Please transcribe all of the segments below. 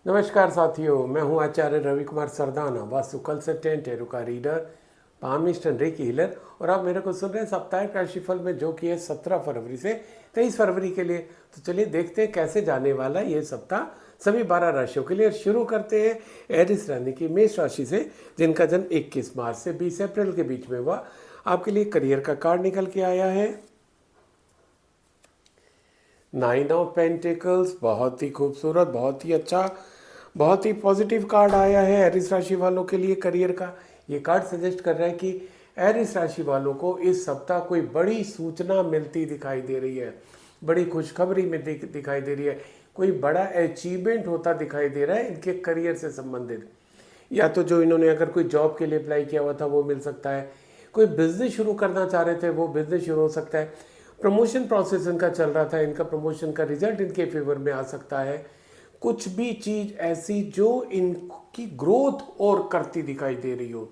नमस्कार साथियों, मैं हूं आचार्य रवि कुमार सरदाना, वास्तु कंसल्टेंट, एरो का रीडर, पामिस्टन रेकी हीलर। और आप मेरे को सुन रहे हैं साप्ताहिक राशिफल में, जो कि है 17 फरवरी से 23 फरवरी के लिए। तो चलिए देखते हैं कैसे जाने वाला ये सप्ताह सभी 12 राशियों के लिए। शुरू करते हैं एरिस रानी की मेष राशि से, जिनका जन्म 21 मार्च से 20 अप्रैल के बीच में हुआ। आपके लिए करियर का कार्ड निकल के आया है 9 ऑफ पेंटिकल्स। बहुत ही खूबसूरत, बहुत ही अच्छा, बहुत ही पॉजिटिव कार्ड आया है एरिस राशि वालों के लिए करियर का। ये कार्ड सजेस्ट कर रहा है कि एरिस राशि वालों को इस सप्ताह कोई बड़ी सूचना मिलती दिखाई दे रही है, बड़ी खुशखबरी में दिखाई दे रही है। कोई बड़ा अचीवमेंट होता दिखाई दे रहा है इनके करियर से संबंधित। या तो जो इन्होंने अगर कोई जॉब के लिए अप्लाई किया हुआ था वो मिल सकता है, कोई बिजनेस शुरू करना चाह रहे थे वो बिजनेस शुरू हो सकता है, प्रमोशन प्रोसेस इनका चल रहा था, इनका प्रमोशन का रिजल्ट इनके फेवर में आ सकता है। कुछ भी चीज ऐसी जो इनकी ग्रोथ और करती दिखाई दे रही हो,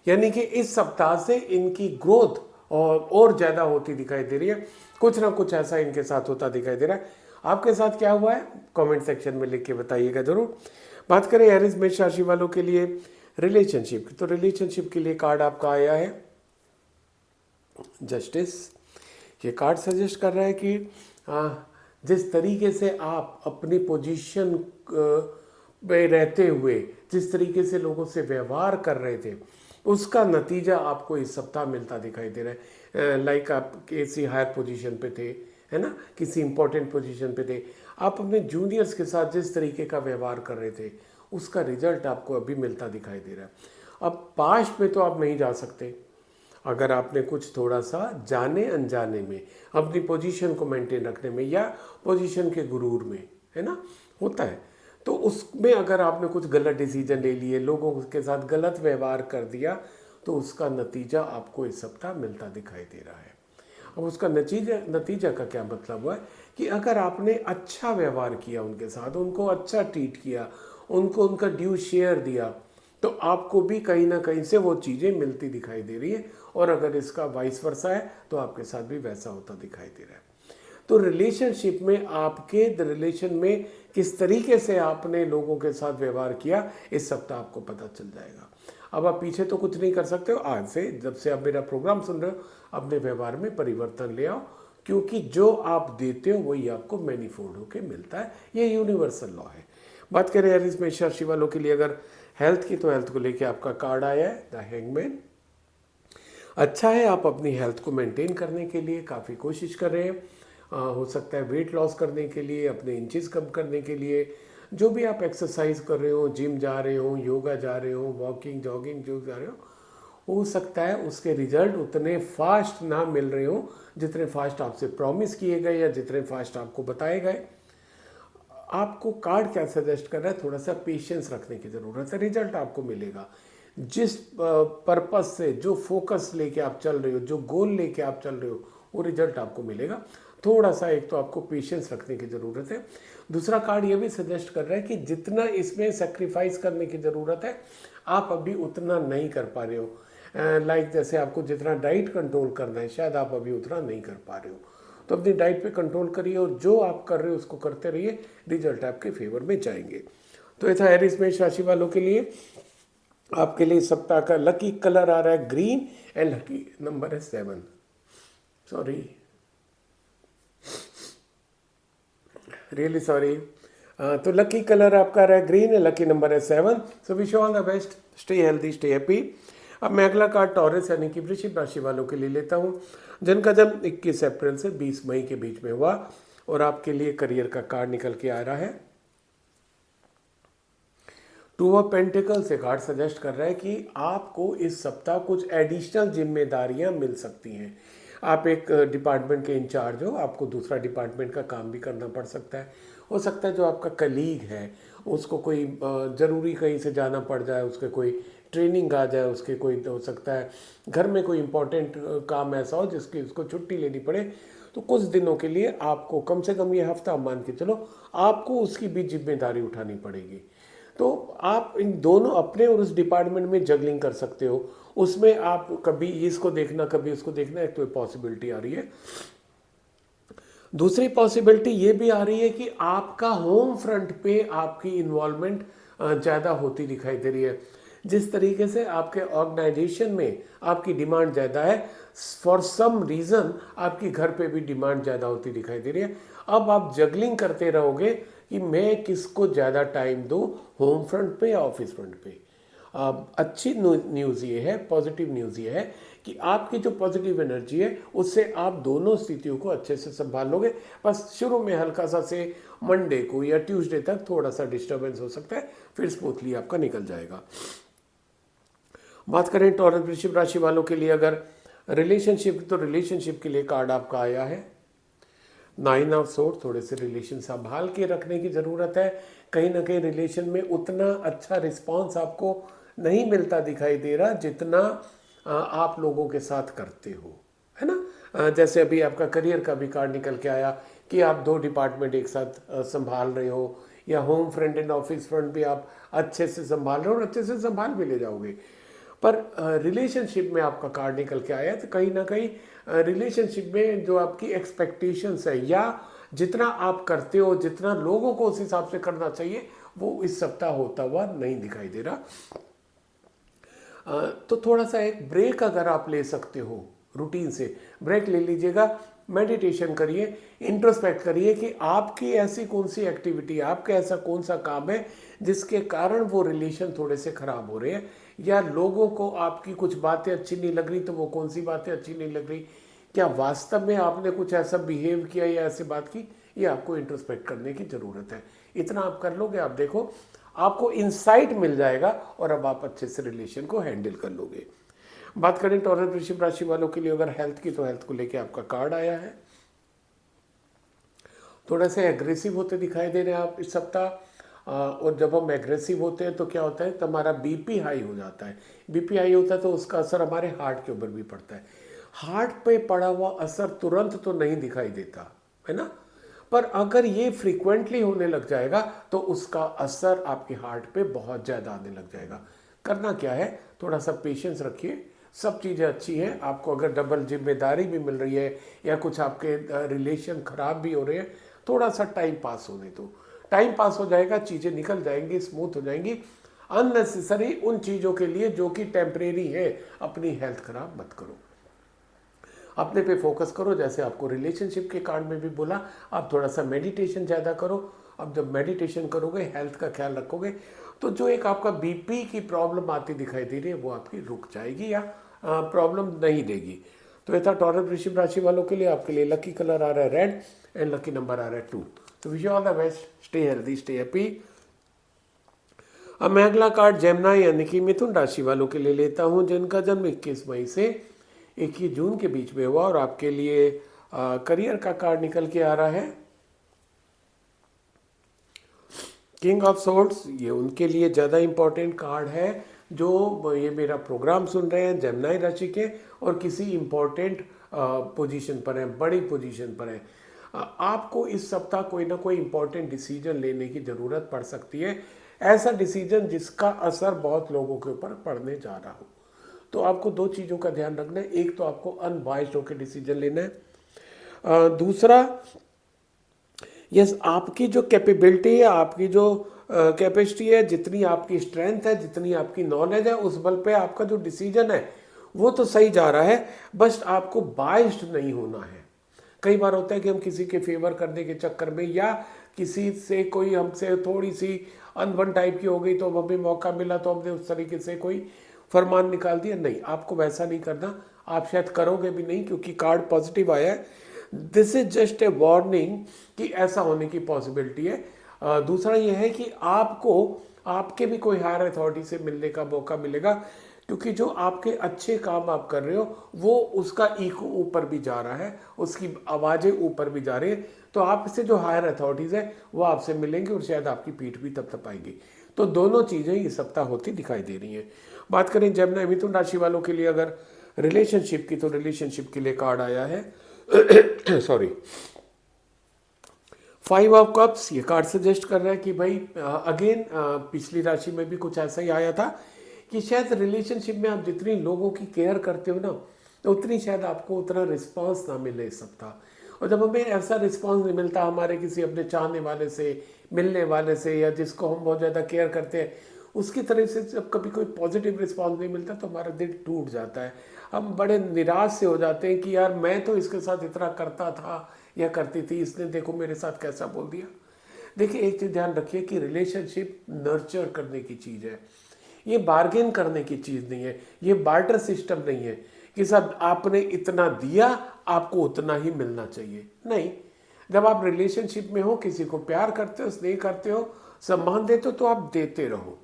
यानी कि इस सप्ताह से इनकी ग्रोथ और ज़्यादा होती दिखाई दे रही है। कुछ ना कुछ ऐसा इनके साथ होता दिखाई दे रहा है। आपके साथ क्या हुआ है कमेंट सेक्शन में लिख के बताइएगा जरूर। बात करें एरिस मेष राशि वालों के लिए रिलेशनशिप की, तो रिलेशनशिप के लिए कार्ड आपका आया है जस्टिस। ये कार्ड सजेस्ट कर रहा है कि जिस तरीके से आप अपनी पोजीशन में रहते हुए जिस तरीके से लोगों से व्यवहार कर रहे थे, उसका नतीजा आपको इस सप्ताह मिलता दिखाई दे रहा है। लाइक आप किसी हायर पोजीशन पे थे, है ना, किसी इंपॉर्टेंट पोजीशन पे थे, आप अपने जूनियर्स के साथ जिस तरीके का व्यवहार कर रहे थे उसका रिजल्ट आपको अभी मिलता दिखाई दे रहा है। अब पास्ट में तो आप नहीं जा सकते, अगर आपने कुछ थोड़ा सा जाने अनजाने में अपनी पोजीशन को मेंटेन रखने में या पोजीशन के गुरूर में, है ना, होता है, तो उसमें अगर आपने कुछ गलत डिसीजन ले लिए, लोगों के साथ गलत व्यवहार कर दिया, तो उसका नतीजा आपको इस सप्ताह मिलता दिखाई दे रहा है। अब उसका नतीजा का क्या मतलब हुआ कि अगर आपने अच्छा व्यवहार किया उनके साथ, उनको अच्छा ट्रीट किया, उनको उनका ड्यू शेयर दिया, तो आपको भी कहीं ना कहीं से वो चीज़ें मिलती दिखाई दे रही है। और अगर इसका वाइस वर्सा है तो आपके साथ भी वैसा होता दिखाई दे रहा है। तो रिलेशनशिप में आपके रिलेशन में किस तरीके से आपने लोगों के साथ व्यवहार किया, इस सप्ताह आपको पता चल जाएगा। अब आप पीछे तो कुछ नहीं कर सकते हो, आज से जब से आप मेरा प्रोग्राम सुन रहे हो अपने व्यवहार में परिवर्तन ले आओ, क्योंकि जो आप देते हो वही आपको मैनीफोल्ड होकर मिलता है। ये यूनिवर्सल लॉ है। बात करें एरिस मेष राशि वालों के लिए अगर हेल्थ की, तो हेल्थ को लेके आपका कार्ड आया है द हैंगमैन। अच्छा है, आप अपनी हेल्थ को मेंटेन करने के लिए काफ़ी कोशिश कर रहे हैं। हो सकता है वेट लॉस करने के लिए, अपने इंचेस कम करने के लिए, जो भी आप एक्सरसाइज कर रहे हो, जिम जा रहे हो, योगा जा रहे हो, वॉकिंग जॉगिंग जो जा रहे हो सकता है उसके रिजल्ट उतने फास्ट ना मिल रहे हो जितने फास्ट आपसे प्रॉमिस किए गए या जितने फास्ट आपको बताए गए। आपको कार्ड क्या सजेस्ट कर रहा है, थोड़ा सा पेशेंस रखने की ज़रूरत है, रिजल्ट आपको मिलेगा। जिस पर्पस से, जो फोकस लेके आप चल रहे हो, जो गोल लेके आप चल रहे हो, वो रिजल्ट आपको मिलेगा। थोड़ा सा एक तो आपको पेशेंस रखने की ज़रूरत है। दूसरा कार्ड ये भी सजेस्ट कर रहा है कि जितना इसमें सेक्रीफाइस करने की ज़रूरत है आप अभी उतना नहीं कर पा रहे हो। लाइक जैसे आपको जितना डाइट कंट्रोल करना है शायद आप अभी उतना नहीं कर पा रहे हो, तो अपनी डाइट पे कंट्रोल करिए और जो आप कर रहे हो उसको करते रहिए, रिजल्ट आपके फेवर में जाएंगे। तो ऐसा एरिस मेष राशि वालों के लिए आपके लिए सप्ताह का लकी कलर आ रहा है ग्रीन एंड लकी नंबर है 7। Sorry, really sorry. तो लकी कलर आपका रहा है ग्रीन है, लकी नंबर है 7। So wish you all the best, stay healthy, stay happy. अब मैं अगला कार्ड टॉरस यानी कि वृश्चिक राशि वालों के लिए लेता हूँ, जिनका जन्म 21 अप्रैल से 20 मई के बीच में हुआ। और आपके लिए करियर का कार्ड निकल के आ रहा है 2 ऑफ पेंटिकल से। कार्ड सजेस्ट कर रहा है कि आपको इस सप्ताह कुछ एडिशनल जिम्मेदारियां मिल सकती हैं। आप एक डिपार्टमेंट के इंचार्ज हो, आपको दूसरा डिपार्टमेंट का काम भी करना पड़ सकता है। हो सकता है जो आपका कलीग है उसको कोई ज़रूरी कहीं से जाना पड़ जाए, उसके कोई ट्रेनिंग आ जाए, उसके कोई, हो सकता है घर में कोई इम्पोर्टेंट काम ऐसा हो जिसकी उसको छुट्टी लेनी पड़े, तो कुछ दिनों के लिए आपको, कम से कम ये हफ्ता मान के चलो, आपको उसकी भी जिम्मेदारी उठानी पड़ेगी। तो आप इन दोनों, अपने और उस डिपार्टमेंट में जगलिंग कर सकते हो। उसमें आप कभी इसको देखना कभी उसको देखना, एक तो पॉसिबिलिटी आ रही है। दूसरी पॉसिबिलिटी ये भी आ रही है कि आपका होम फ्रंट पे आपकी इन्वॉल्वमेंट ज़्यादा होती दिखाई दे रही है। जिस तरीके से आपके ऑर्गेनाइजेशन में आपकी डिमांड ज़्यादा है, फॉर सम रीज़न आपकी घर पे भी डिमांड ज़्यादा होती दिखाई दे रही है। अब आप जगलिंग करते रहोगे कि मैं किसको ज़्यादा टाइम दूँ, होम फ्रंट पे या ऑफिस फ्रंट पे। अच्छी न्यूज़ ये है, पॉजिटिव न्यूज़ ये है कि आपकी जो पॉजिटिव एनर्जी है उससे आप दोनों स्थितियों को अच्छे से संभाल लोगे। बस शुरू में हल्का सा से मंडे को या ट्यूसडे तक थोड़ा सा डिस्टर्बेंस हो सकता है, फिर स्मूथली आपका निकल जाएगा। बात करें टॉरस वृश्चिक राशि वालों के लिए अगर रिलेशनशिप, तो रिलेशनशिप के लिए कार्ड आपका आया है 9 ऑफ सोर्ड। थोड़े से रिलेशन संभाल के रखने की ज़रूरत है। कहीं ना कहीं रिलेशन में उतना अच्छा रिस्पांस आपको नहीं मिलता दिखाई दे रहा जितना आप लोगों के साथ करते हो, है ना। जैसे अभी आपका करियर का भी कार्ड निकल के आया कि आप 2 डिपार्टमेंट एक साथ संभाल रहे हो, या home front end office front भी आप अच्छे से संभाल रहे हो और अच्छे से संभाल भी ले जाओगे। पर रिलेशनशिप में आपका कार्ड निकल के आया तो कहीं ना कहीं रिलेशनशिप में जो आपकी एक्सपेक्टेशंस है या जितना आप करते हो, जितना लोगों को उस हिसाब से करना चाहिए, वो इस सप्ताह होता हुआ नहीं दिखाई दे रहा। तो थोड़ा सा एक ब्रेक अगर आप ले सकते हो, रूटीन से ब्रेक ले लीजिएगा, मेडिटेशन करिए, इंट्रोस्पेक्ट करिए कि आपकी ऐसी कौन सी एक्टिविटी, आपका ऐसा कौन सा काम है जिसके कारण वो रिलेशन थोड़े से खराब हो रहे हैं, या लोगों को आपकी कुछ बातें अच्छी नहीं लग रही, तो वो कौन सी बातें अच्छी नहीं लग रही, क्या वास्तव में आपने कुछ ऐसा बिहेव किया या ऐसी बात की, ये आपको इंट्रोस्पेक्ट करने की ज़रूरत है। इतना आप कर लोगे, आप देखो आपको इंसाइट मिल जाएगा और अब आप अच्छे से रिलेशन को हैंडल कर लोगे। बात करें टॉरस वृश्चिक राशि वालों के लिए अगर हेल्थ की, तो हेल्थ को लेके आपका कार्ड आया है। थोड़ा से एग्रेसिव होते दिखाई दे रहे हैं आप इस सप्ताह। और जब हम एग्रेसिव होते हैं तो क्या होता है, तो हमारा बीपी हाई हो जाता है। बीपी हाई होता है तो उसका असर हमारे हार्ट के ऊपर भी पड़ता है। हार्ट पे पड़ा हुआ असर तुरंत तो नहीं दिखाई देता, है ना, पर अगर ये फ्रीक्वेंटली होने लग जाएगा तो उसका असर आपके हार्ट पे बहुत ज़्यादा आने लग जाएगा। करना क्या है, थोड़ा सा पेशेंस रखिए, सब चीज़ें अच्छी हैं। आपको अगर डबल जिम्मेदारी भी मिल रही है या कुछ आपके रिलेशन खराब भी हो रहे हैं, थोड़ा सा टाइम पास होने दो, टाइम पास हो जाएगा, चीज़ें निकल जाएंगी, स्मूथ हो जाएंगी। अननेसेसरी उन चीज़ों के लिए जो कि टेम्परेरी है अपनी हेल्थ खराब मत करो, अपने पे फोकस करो। जैसे आपको रिलेशनशिप के कार्ड में भी बोला, आप थोड़ा सा मेडिटेशन ज़्यादा करो। अब जब मेडिटेशन करोगे, हेल्थ का ख्याल रखोगे, तो जो एक आपका बीपी की प्रॉब्लम आती दिखाई दे रही है वो आपकी रुक जाएगी या प्रॉब्लम नहीं देगी। तो ये था टॉरस वृश्चिक राशि वालों के लिए। आपके लिए लकी कलर आ रहा है रेड एंड लकी नंबर आ रहा है 2। तो wish you all the best, stay healthy, stay happy. अब मैं अगला कार्ड जेमिनी यानी कि मिथुन राशि वालों के लिए लेता हूं, जिनका जन्म 21 मई से 21 जून के बीच में हुआ। और आपके लिए करियर का कार्ड निकल के आ रहा है किंग ऑफ सोर्ड्स। ये उनके लिए ज़्यादा इम्पोर्टेंट कार्ड है जो ये मेरा प्रोग्राम सुन रहे हैं, जेमिनी राशि के, और किसी इम्पोर्टेंट पोजीशन पर हैं, बड़ी पोजीशन पर हैं। आपको इस सप्ताह कोई ना कोई इम्पोर्टेंट डिसीजन लेने की ज़रूरत पड़ सकती है, ऐसा डिसीजन जिसका असर बहुत लोगों के ऊपर पड़ने जा रहा हो। तो आपको 2 चीज़ों का ध्यान रखना है, एक तो आपको अनबाइस्ड होकर डिसीजन लेना है, दूसरा यस आपकी जो कैपेबिलिटी है, आपकी जो कैपेसिटी है, जितनी आपकी स्ट्रेंथ है, जितनी आपकी नॉलेज है, उस बल पे आपका जो डिसीजन है वो तो सही जा रहा है, बस आपको बाइस्ड नहीं होना है। कई बार होता है कि हम किसी के फेवर करने के चक्कर में या किसी से कोई हमसे थोड़ी सी अनबन टाइप की हो गई तो हमें मौका मिला तो हमने उस तरीके से कोई फरमान निकाल दिया। नहीं, आपको वैसा नहीं करना, आप शायद करोगे भी नहीं क्योंकि कार्ड पॉजिटिव आया है। This is just a warning कि ऐसा होने की पॉसिबिलिटी है। दूसरा ये है कि आपको आपके भी कोई हायर अथॉरिटी से मिलने का मौका मिलेगा, क्योंकि जो आपके अच्छे काम आप कर रहे हो वो उसका इको ऊपर भी जा रहा है, उसकी आवाज़ें ऊपर भी जा रही है। तो आपसे जो हायर अथॉरिटीज़ है वो आपसे मिलेंगे और शायद आपकी पीठ भी तब पाएंगी। तो दोनों चीज़ें इस सप्ताह होती दिखाई दे रही हैं। बात करें जेमिनी मिथुन राशि वालों के लिए अगर रिलेशनशिप की, तो रिलेशनशिप के लिए कार्ड आया है सॉरी 5 ऑफ कप्स। ये कार्ड सजेस्ट कर रहा है कि भाई अगेन पिछली राशि में भी कुछ ऐसा ही आया था कि शायद रिलेशनशिप में आप जितनी लोगों की केयर करते हो ना, तो उतनी शायद आपको उतना रिस्पांस ना मिले इस सप्ताह। और जब हमें ऐसा रिस्पॉन्स नहीं मिलता हमारे किसी अपने चाहने वाले से, मिलने वाले से, या जिसको हम बहुत ज़्यादा केयर करते हैं, उसकी तरफ से जब कभी कोई पॉजिटिव रिस्पॉन्स नहीं मिलता तो हमारा दिल टूट जाता है। हम बड़े निराश से हो जाते हैं कि यार मैं तो इसके साथ इतना करता था या करती थी, इसने देखो मेरे साथ कैसा बोल दिया। देखिए एक चीज़ ध्यान रखिए कि रिलेशनशिप नर्चर करने की चीज़ है, ये बार्गेन करने की चीज़ नहीं है, ये बार्टर सिस्टम नहीं है कि सब आपने इतना दिया आपको उतना ही मिलना चाहिए। नहीं, जब आप रिलेशनशिप में हो, किसी को प्यार करते हो, स्नेह करते हो, सम्मान देते हो, तो आप देते रहो।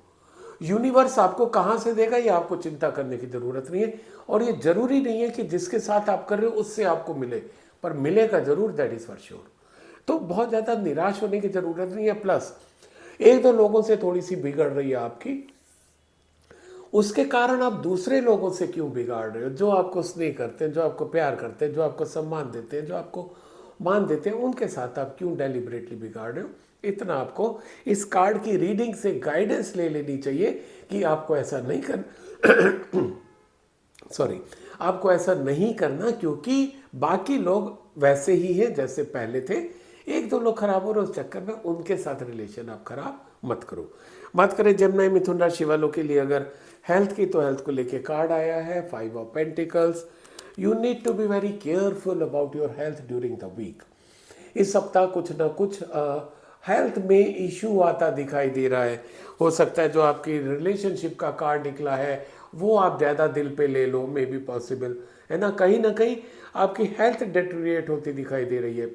यूनिवर्स आपको कहाँ से देगा ये आपको चिंता करने की ज़रूरत नहीं है। और ये ज़रूरी नहीं है कि जिसके साथ आप कर रहे हो उससे आपको मिले, पर मिलेगा ज़रूर, दैट इज़ फॉर श्योर। तो बहुत ज़्यादा निराश होने की ज़रूरत नहीं है। प्लस एक दो लोगों से थोड़ी सी बिगड़ रही है आपकी, उसके कारण आप दूसरे लोगों से क्यों बिगाड़ रहे हो? जो आपको स्नेह करते हैं, जो आपको प्यार करते हैं, जो आपको सम्मान देते हैं, जो आपको मान देते हैं, उनके साथ आप क्यों डेलिबरेटली बिगाड़ रहे हो? इतना आपको इस कार्ड की रीडिंग से गाइडेंस ले लेनी चाहिए कि आपको ऐसा नहीं करना सॉरी, आपको ऐसा नहीं करना, क्योंकि बाकी लोग वैसे ही हैं जैसे पहले थे। एक दो लोग खराब हो रहे उस चक्कर में उनके साथ रिलेशन आप खराब मत करो। बात करें जमुना मिथुन राशि वालों के लिए अगर हेल्थ की, तो हेल्थ को लेके कार्ड आया है 5 of pentacles. You need to be very careful about your health during the week. इस सप्ताह कुछ ना कुछ हेल्थ में इशू आता दिखाई दे रहा है। हो सकता है जो आपकी रिलेशनशिप का कार्ड निकला है वो आप ज़्यादा दिल पे ले लो, मे बी पॉसिबल है ना कहीं आपकी हेल्थ डेटेरिएट होती दिखाई दे रही है।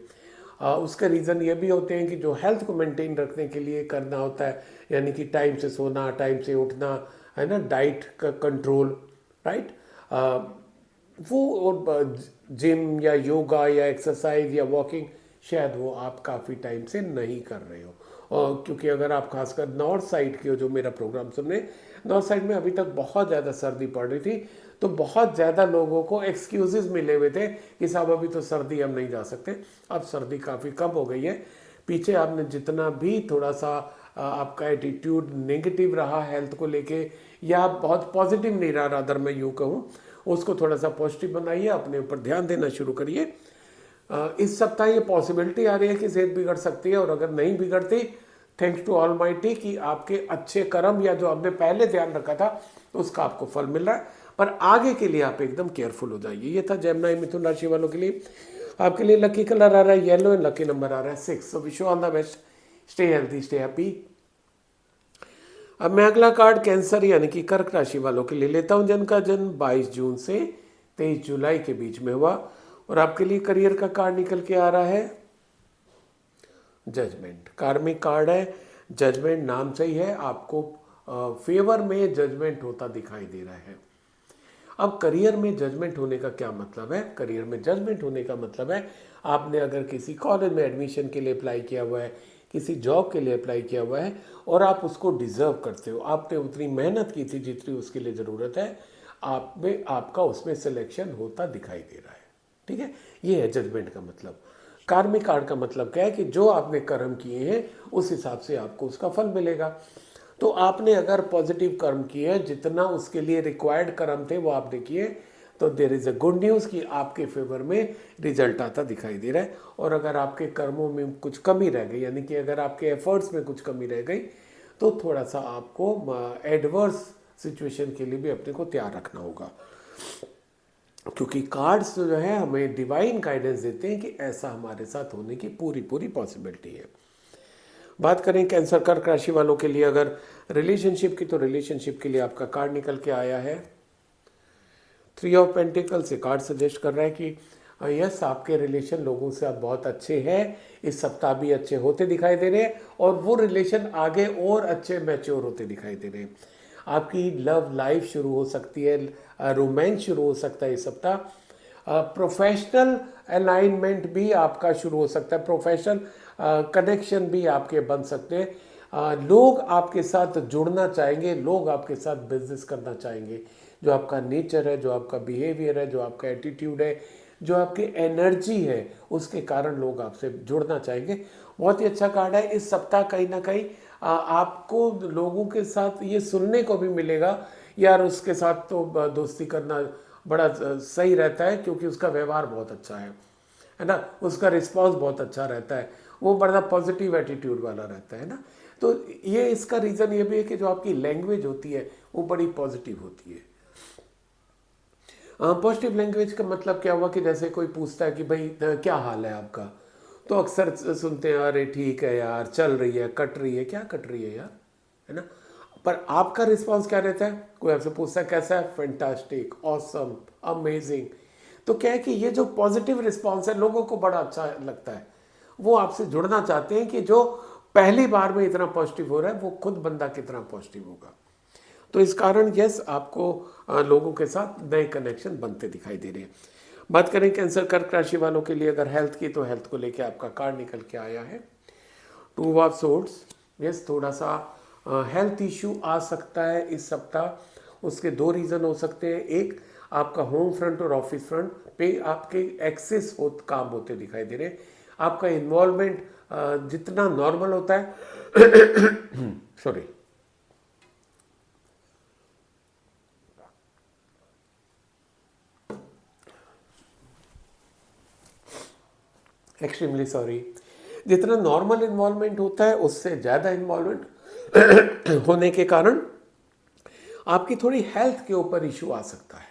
उसका रीज़न ये भी होते हैं कि जो हेल्थ को मेंटेन रखने के लिए करना होता है, यानी कि टाइम से सोना, टाइम से उठना, है ना, डाइट का कंट्रोल, राइट, वो, और जिम या योगा या एक्सरसाइज या वॉकिंग शायद वो आप काफ़ी टाइम से नहीं कर रहे हो। और क्योंकि अगर आप खासकर नॉर्थ साइड की हो जो मेरा प्रोग्राम सुन रहे हैं, नॉर्थ साइड में अभी तक बहुत ज़्यादा सर्दी पड़ रही थी, तो बहुत ज़्यादा लोगों को एक्सक्यूजेस मिले हुए थे कि साहब अभी तो सर्दी, हम नहीं जा सकते। अब सर्दी काफ़ी कम हो गई है। पीछे आपने जितना भी थोड़ा सा आपका एटीट्यूड नेगेटिव रहा हेल्थ को लेके, या बहुत पॉजिटिव नहीं रहा, रादर मैं यूँ कहूँ, उसको थोड़ा सा पॉजिटिव बनाइए, अपने ऊपर ध्यान देना शुरू करिए। इस सप्ताह ये पॉसिबिलिटी आ रही है कि सेहत बिगड़ सकती है, और अगर नहीं बिगड़ती, थैंक्स टू ऑलमाइटी कि आपके अच्छे कर्म या जो आपने पहले ध्यान रखा था उसका आपको फल मिल रहा है। पर आगे के लिए आप एकदम केयरफुल हो जाइए। ये था जमुना मिथुन राशि वालों के लिए। आपके लिए लकी कलर आ रहा है येलो, लकी नंबर आ रहा है 6। So wish you all the best, stay healthy, stay happy. अब मैं अगला कार्ड कैंसर यानी कि कर्क राशि वालों के लिए लेता हूं, जिनका जन्म 22 जून से 23 जुलाई के बीच में हुआ। और आपके लिए करियर का कार्ड निकल के आ रहा है जजमेंट। कार्मिक कार्ड है, जजमेंट नाम से ही है, आपको फेवर में जजमेंट होता दिखाई दे रहा है। अब करियर में जजमेंट होने का क्या मतलब है? करियर में जजमेंट होने का मतलब है आपने अगर किसी कॉलेज में एडमिशन के लिए अप्लाई किया हुआ है, किसी जॉब के लिए अप्लाई किया हुआ है, और आप उसको डिजर्व करते हो, आपने उतनी मेहनत की थी जितनी उसके लिए ज़रूरत है, आप में आपका उसमें सिलेक्शन होता दिखाई दे रहा है। ठीक है, ये है जजमेंट का मतलब। कार्मिक कार्ड का मतलब क्या है कि जो आपने कर्म किए हैं उस हिसाब से आपको उसका फल मिलेगा। तो आपने अगर पॉजिटिव कर्म किए, जितना उसके लिए रिक्वायर्ड कर्म थे वो आपने किए, तो there is a good news कि आपके फेवर में रिजल्ट आता दिखाई दे रहा है। और अगर आपके कर्मों में कुछ कमी रह गई, यानी कि अगर आपके एफर्ट्स में कुछ कमी रह गई, तो थोड़ा सा आपको एडवर्स सिचुएशन के लिए भी अपने को तैयार रखना होगा, क्योंकि कार्ड्स जो है हमें डिवाइन गाइडेंस देते हैं कि ऐसा हमारे साथ होने की पूरी पॉसिबिलिटी है। बात करें कैंसर कर्क राशि वालों के लिए अगर रिलेशनशिप की, तो रिलेशनशिप के लिए आपका कार्ड निकल के आया है 3 ऑफ पेंटिकल्स। ये कार्ड सजेस्ट कर रहा है कि यस, आपके रिलेशन लोगों से आप बहुत अच्छे हैं, इस सप्ताह भी अच्छे होते दिखाई दे रहे हैं, और वो रिलेशन आगे और अच्छे मैच्योर होते दिखाई दे रहे हैं। आपकी लव लाइफ शुरू हो सकती है, रोमांस शुरू हो सकता है इस सप्ताह। प्रोफेशनल अलाइनमेंट भी आपका शुरू हो सकता है, प्रोफेशनल कनेक्शन भी आपके बन सकते हैं। लोग आपके साथ जुड़ना चाहेंगे, लोग आपके साथ बिजनेस करना चाहेंगे। जो आपका नेचर है, जो आपका बिहेवियर है, जो आपका एटीट्यूड है, जो आपकी एनर्जी है, उसके कारण लोग आपसे जुड़ना चाहेंगे। बहुत ही अच्छा कार्ड है। इस सप्ताह कहीं ना कहीं आपको लोगों के साथ ये सुनने को भी मिलेगा, यार उसके साथ तो दोस्ती करना बड़ा सही रहता है क्योंकि उसका व्यवहार बहुत अच्छा है है ना, उसका रिस्पॉन्स बहुत अच्छा रहता है, वो बड़ा पॉजिटिव एटीट्यूड वाला रहता है ना। तो ये इसका रीज़न ये भी है कि जो आपकी लैंग्वेज होती है वो बड़ी पॉजिटिव होती है। पॉजिटिव लैंग्वेज का मतलब क्या हुआ कि जैसे कोई पूछता है कि भाई क्या हाल है आपका, तो अक्सर सुनते हैं अरे ठीक है यार, चल रही है, कट रही है, क्या कट रही है यार, है ना। पर आपका रिस्पांस क्या रहता है, कोई आपसे पूछता है कैसा है, फैंटास्टिक, ऑसम, अमेजिंग। तो क्या है कि ये जो पॉजिटिव रिस्पांस है लोगों को बड़ा अच्छा लगता है, वो आपसे जुड़ना चाहते हैं कि जो पहली बार में इतना पॉजिटिव हो रहा है वो खुद बंदा कितना पॉजिटिव होगा। तो इस कारण यस, आपको लोगों के साथ नए कनेक्शन बनते दिखाई दे रहे हैं। बात करें कैंसर कर्क राशि वालों के लिए अगर हेल्थ की, तो हेल्थ को लेके आपका कार्ड निकल के आया है टू ऑफ सोर्ड्स। यस, थोड़ा सा हेल्थ इश्यू आ सकता है इस सप्ताह। उसके दो रीज़न हो सकते हैं, एक आपका होम फ्रंट और ऑफिस फ्रंट पे आपके एक्सेस काम होते दिखाई दे रहे हैं। आपका इन्वॉल्वमेंट जितना नॉर्मल होता है सॉरी, एक्सट्रीमली सॉरी, जितना नॉर्मल इन्वॉल्वमेंट होता है उससे ज़्यादा इन्वॉल्वमेंट होने के कारण आपकी थोड़ी हेल्थ के ऊपर इशू आ सकता है,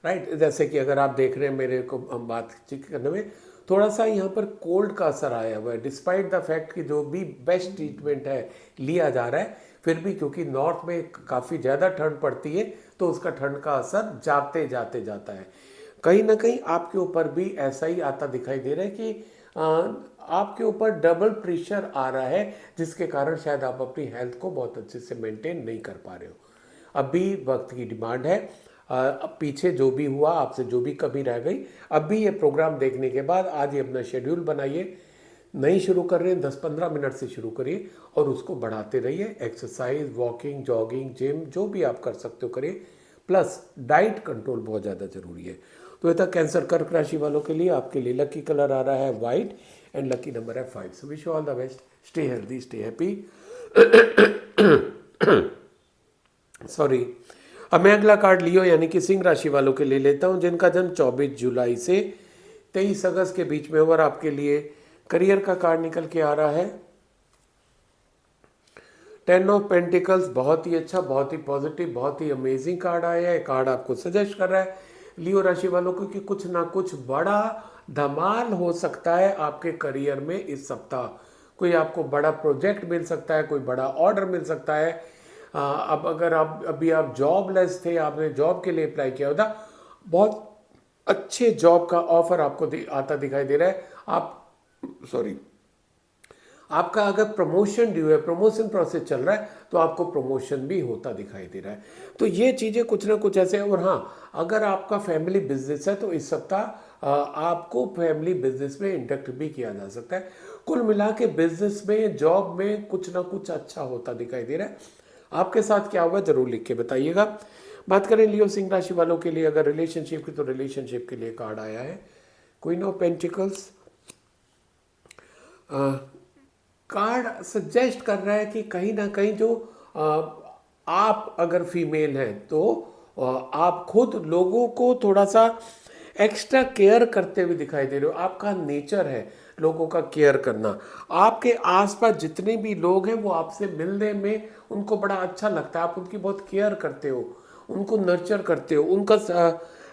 राइट। जैसे कि अगर आप देख रहे हैं मेरे को बातचीत करने में थोड़ा सा यहाँ पर कोल्ड का असर आया हुआ है, डिस्पाइट द फैक्ट कि जो भी बेस्ट ट्रीटमेंट है लिया जा रहा है, फिर भी क्योंकि नॉर्थ में काफ़ी ज़्यादा ठंड पड़ती है तो उसका ठंड का असर जाते जाते जाता है। कहीं ना कहीं आपके ऊपर भी ऐसा ही आता दिखाई दे रहा है कि आपके ऊपर डबल प्रेशर आ रहा है, जिसके कारण शायद आप अपनी हेल्थ को बहुत अच्छे से मेंटेन नहीं कर पा रहे हो। अभी वक्त की डिमांड है, अब पीछे जो भी हुआ, आपसे जो भी कमी रह गई, अब भी ये प्रोग्राम देखने के बाद आज ही अपना शेड्यूल बनाइए। नहीं शुरू कर रहे हैं 10-15 मिनट से शुरू करिए और उसको बढ़ाते रहिए। एक्सरसाइज, वॉकिंग, जॉगिंग, जिम, जो भी आप कर सकते हो करिए। प्लस डाइट कंट्रोल बहुत ज़्यादा ज़रूरी है। तो ये था कैंसर कर्क राशि वालों के लिए। आपके लिए लकी कलर आ रहा है वाइट एंड लकी नंबर है 5। So wish you all the best, stay healthy, stay happy. Sorry, अब मैं अगला कार्ड लियो यानी कि सिंह राशि वालों के लिए लेता हूं, जिनका जन्म 24 जुलाई से 23 अगस्त के बीच में हुआ। आपके लिए करियर का कार्ड निकल के आ रहा है 10 ऑफ पेंटिकल्स। बहुत ही अच्छा, बहुत ही पॉजिटिव, बहुत ही अमेजिंग कार्ड आया है। कार्ड आपको सजेस्ट कर रहा है लियो राशि वालों को कि कुछ ना कुछ बड़ा धमाल हो सकता है आपके करियर में इस सप्ताह। कोई आपको बड़ा प्रोजेक्ट मिल सकता है, कोई बड़ा ऑर्डर मिल सकता है। अब अगर आप जॉबलेस थे, आपने जॉब के लिए अप्लाई किया होता, बहुत अच्छे जॉब का ऑफर आपको आता दिखाई दे रहा है। आपका अगर प्रमोशन ड्यू है, प्रमोशन प्रोसेस चल रहा है, तो आपको प्रमोशन भी होता दिखाई दे रहा है। तो ये चीज़ें कुछ ना कुछ ऐसे। और हाँ, अगर आपका फैमिली बिजनेस है तो इस सप्ताह आपको फैमिली बिजनेस में इंडक्ट भी किया जा सकता है। कुल मिला के बिजनेस में, जॉब में कुछ ना कुछ अच्छा होता दिखाई दे रहा है। आपके साथ क्या हुआ जरूर लिख के बताइएगा। बात करें लियो सिंह राशि वालों के लिए अगर रिलेशनशिप की, तो रिलेशनशिप के लिए कार्ड आया है queen of pentacles. Card suggest कर रहा है कि कहीं ना कहीं जो आप अगर फीमेल हैं तो आप खुद लोगों को थोड़ा सा एक्स्ट्रा केयर करते हुए दिखाई दे रहे हो। आपका नेचर है लोगों का केयर करना। आपके आसपास जितने भी लोग हैं वो आपसे मिलने में उनको बड़ा अच्छा लगता है। आप उनकी बहुत केयर करते हो, उनको नर्चर करते हो, उनका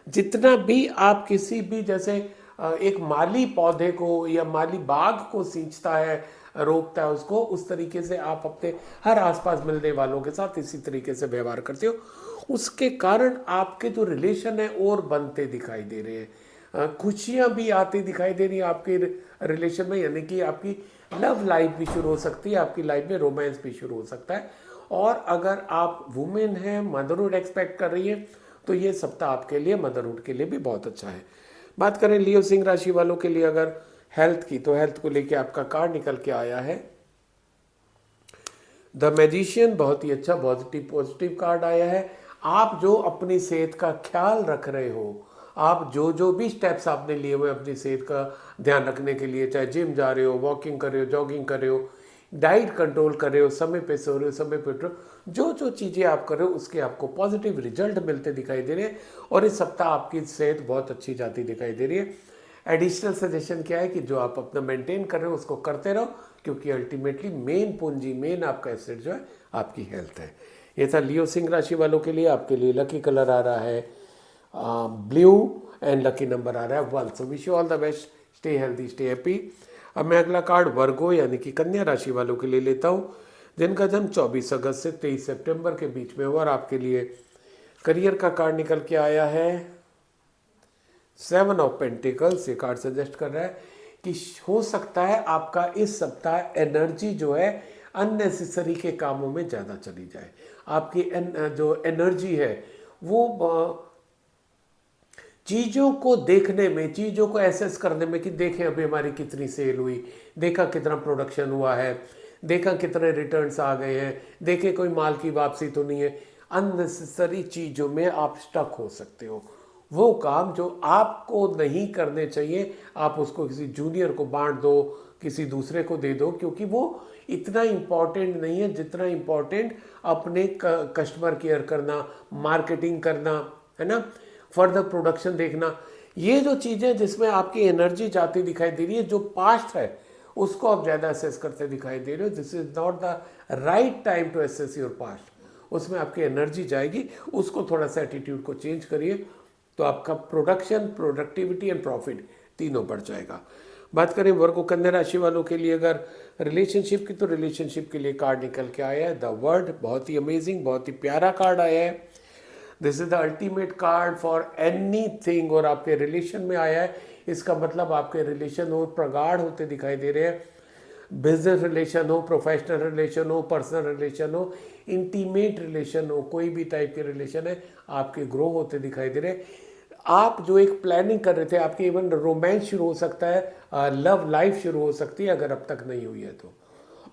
जितना भी आप किसी भी जैसे एक माली पौधे को या माली बाग को सींचता है, रोकता है उसको, उस तरीके से आप अपने हर आसपास मिलने वालों के साथ इसी तरीके से व्यवहार करते हो। उसके कारण आपके जो रिलेशन है और बनते दिखाई दे रहे हैं। खुशियां भी आती दिखाई दे रही है आपके रिलेशन में, यानी कि आपकी लव लाइफ भी शुरू हो सकती है, आपकी लाइफ में रोमांस भी शुरू हो सकता है। और अगर आप वुमेन हैं, मदरहुड एक्सपेक्ट कर रही है, तो ये सप्ताह आपके लिए, मदरहुड के लिए भी बहुत अच्छा है। बात करें लियो सिंह राशि वालों के लिए अगर हेल्थ की, तो हेल्थ को लेके आपका कार्ड निकल के आया है द मैजिशियन। बहुत ही अच्छा पॉजिटिव कार्ड आया है। आप जो अपनी सेहत का ख्याल रख रहे हो, आप जो जो भी स्टेप्स आपने लिए हुए अपनी सेहत का ध्यान रखने के लिए, चाहे जिम जा रहे हो, वॉकिंग कर रहे हो, जॉगिंग कर रहे हो, डाइट कंट्रोल कर रहे हो, समय पे सो रहे हो, समय पे उठ रहे हो, जो जो चीज़ें आप कर रहे हो उसके आपको पॉजिटिव रिजल्ट मिलते दिखाई दे रहे हैं। और इस सप्ताह आपकी सेहत बहुत अच्छी जाती दिखाई दे रही है। एडिशनल सजेशन क्या है कि जो आप अपना मेंटेन कर रहे हो उसको करते रहो, क्योंकि अल्टीमेटली मेन पूंजी, मेन आपका एसेट जो है आपकी हेल्थ है। ये था लियो सिंह राशि वालों के लिए। आपके लिए लकी कलर आ रहा है ब्लू एंड लकी नंबर आ रहा है 1। So wish you all the best, stay healthy, stay happy. अब मैं अगला कार्ड वर्गो यानी कि कन्या राशि वालों के लिए लेता हूँ, जिनका जन्म 24 अगस्त से 23 सितंबर के बीच में हुआ। और आपके लिए करियर का कार्ड निकल के आया है 7 ऑफ पेंटिकल्स। ये कार्ड सजेस्ट कर रहा है कि हो सकता है आपका इस सप्ताह एनर्जी जो है अननेसेसरी के कामों में ज़्यादा चली जाए। आपकी जो एनर्जी है वो चीज़ों को देखने में, चीज़ों को एसेस करने में कि देखें अभी हमारी कितनी सेल हुई, देखा कितना प्रोडक्शन हुआ है, देखा कितने रिटर्न्स आ गए हैं, देखें कोई माल की वापसी तो नहीं है। अननेसेसरी चीज़ों में आप स्टक हो सकते हो। वो काम जो आपको नहीं करने चाहिए आप उसको किसी जूनियर को बांट दो, किसी दूसरे को दे दो, क्योंकि वो इतना इम्पॉर्टेंट नहीं है जितना इम्पॉर्टेंट अपने कस्टमर केयर करना, मार्केटिंग करना है ना, फर्दर प्रोडक्शन देखना। ये जो चीज़ें जिसमें आपकी एनर्जी जाती दिखाई दे रही है, जो पास्ट है उसको आप ज़्यादा असेस करते दिखाई दे रहे हो। This is not the right time to assess your past. उसमें आपकी एनर्जी जाएगी, उसको थोड़ा सा एटीट्यूड को चेंज करिए, तो आपका प्रोडक्शन, प्रोडक्टिविटी एंड प्रॉफिट तीनों बढ़ जाएगा। बात करें वर्गो कन्या राशि वालों के लिए अगर रिलेशनशिप की, तो रिलेशनशिप के लिए कार्ड निकल के आया है द वर्ल्ड। बहुत ही अमेजिंग, बहुत ही प्यारा कार्ड आया है। This is the ultimate card for anything. और आपके रिलेशन में आया है, इसका मतलब आपके रिलेशन और प्रगाढ़ होते दिखाई दे रहे हैं। बिजनेस रिलेशन हो, प्रोफेशनल रिलेशन हो, पर्सनल रिलेशन हो, इंटीमेट रिलेशन हो, कोई भी टाइप के रिलेशन है आपके ग्रो होते दिखाई दे रहे हैं। आप जो एक प्लानिंग कर रहे थे, आपकी इवन रोमांस शुरू हो सकता है, लव लाइफ शुरू हो सकती है अगर अब तक नहीं हुई है तो।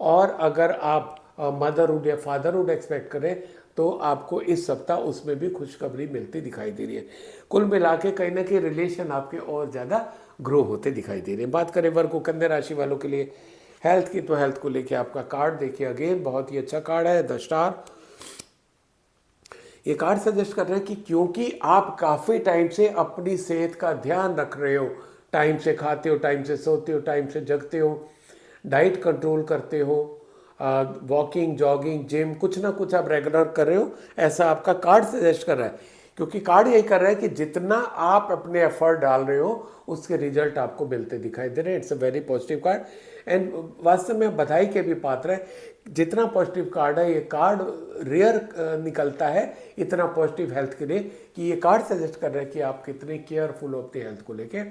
और अगर आप मदरहुड या फादरहुड एक्सपेक्ट करें तो आपको इस सप्ताह उसमें भी खुशखबरी मिलती दिखाई दे रही है। कुल मिला के कहीं ना कहीं रिलेशन आपके और ज़्यादा ग्रो होते दिखाई दे रहे हैं। बात करें वर्ग को कन्या राशि वालों के लिए हेल्थ की, तो हेल्थ को लेके आपका कार्ड देखिए, अगेन बहुत ही अच्छा कार्ड है द स्टार। ये कार्ड सजेस्ट कर रहे हैं कि क्योंकि आप काफ़ी टाइम से अपनी सेहत का ध्यान रख रहे हो, टाइम से खाते हो, टाइम से सोते हो, टाइम से जगते हो, डाइट कंट्रोल करते हो, वॉकिंग, जॉगिंग, जिम, कुछ ना कुछ आप रेगुलर कर रहे हो, ऐसा आपका कार्ड सजेस्ट कर रहा है। क्योंकि कार्ड यही कर रहा है कि जितना आप अपने एफर्ट डाल रहे हो उसके रिजल्ट आपको मिलते दिखाई दे रहे हैं। It's a very positive card and वास्तव में बधाई के भी पात्र है। जितना पॉजिटिव कार्ड है, ये कार्ड रेयर निकलता है इतना पॉजिटिव हेल्थ के लिए, कि ये कार्ड सजेस्ट कर रहा है कि आप कितने केयरफुल हो अपनी हेल्थ को लेके।